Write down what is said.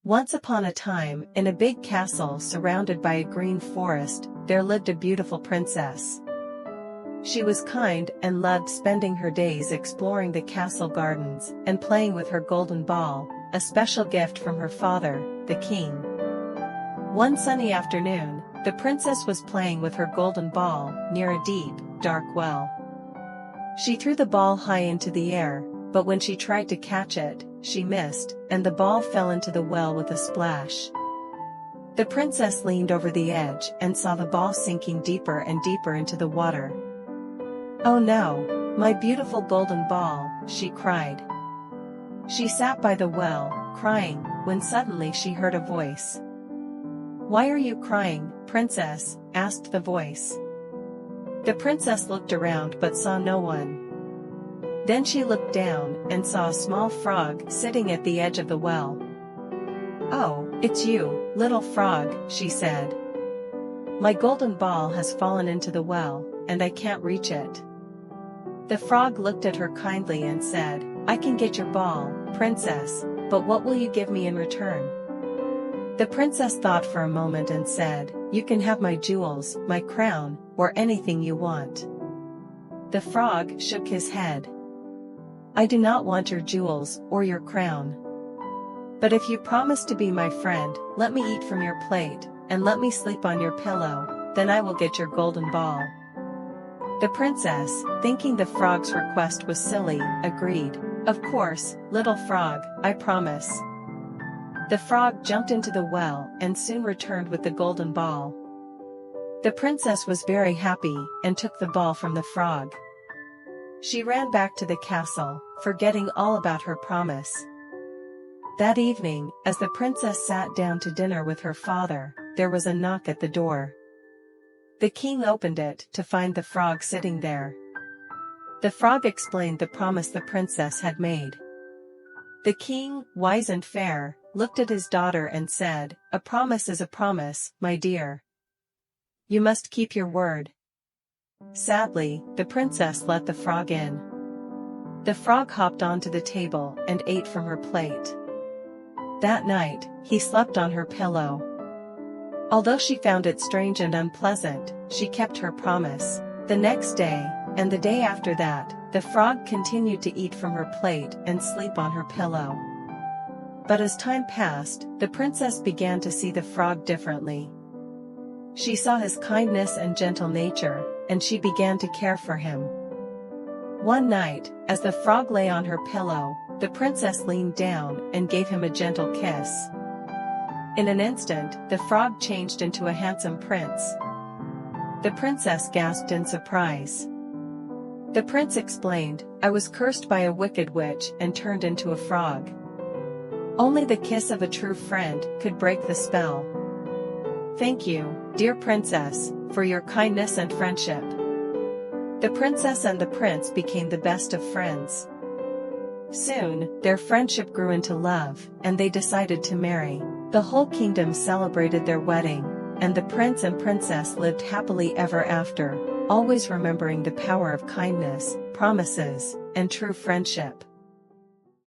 Once upon a time, in a big castle surrounded by a green forest, there lived a beautiful princess. She was kind and loved spending her days exploring the castle gardens and playing with her golden ball, a special gift from her father, the king. One sunny afternoon, the princess was playing with her golden ball near a deep, dark well. She threw the ball high into the air, but when she tried to catch it, she missed, and the ball fell into the well with a splash. The princess leaned over the edge and saw the ball sinking deeper and deeper into the water. "Oh no, my beautiful golden ball," she cried. She sat by the well, crying, when suddenly she heard a voice. "Why are you crying, princess?" asked the voice. The princess looked around but saw no one. Then she looked down and saw a small frog sitting at the edge of the well. "Oh, it's you, little frog," she said. "My golden ball has fallen into the well, and I can't reach it." The frog looked at her kindly and said, "I can get your ball, princess, but what will you give me in return?" The princess thought for a moment and said, "You can have my jewels, my crown, or anything you want." The frog shook his head. "I do not want your jewels or your crown. But if you promise to be my friend, let me eat from your plate, and let me sleep on your pillow, then I will get your golden ball." The princess, thinking the frog's request was silly, agreed. "Of course, little frog, I promise." The frog jumped into the well and soon returned with the golden ball. The princess was very happy and took the ball from the frog. She ran back to the castle, forgetting all about her promise. That evening, as the princess sat down to dinner with her father, there was a knock at the door. The king opened it to find the frog sitting there. The frog explained the promise the princess had made. The king, wise and fair, looked at his daughter and said, "A promise is a promise, my dear. You must keep your word." Sadly, the princess let the frog in. The frog hopped onto the table and ate from her plate. That night, he slept on her pillow. Although she found it strange and unpleasant, she kept her promise. The next day, and the day after that, the frog continued to eat from her plate and sleep on her pillow. But as time passed, the princess began to see the frog differently. She saw his kindness and gentle nature, and she began to care for him. One night, as the frog lay on her pillow, the princess leaned down and gave him a gentle kiss. In an instant, the frog changed into a handsome prince. The princess gasped in surprise. The prince explained, "I was cursed by a wicked witch and turned into a frog. Only the kiss of a true friend could break the spell. Thank you, dear princess, for your kindness and friendship." The princess and the prince became the best of friends. Soon, their friendship grew into love, and they decided to marry. The whole kingdom celebrated their wedding, and the prince and princess lived happily ever after, always remembering the power of kindness, promises, and true friendship.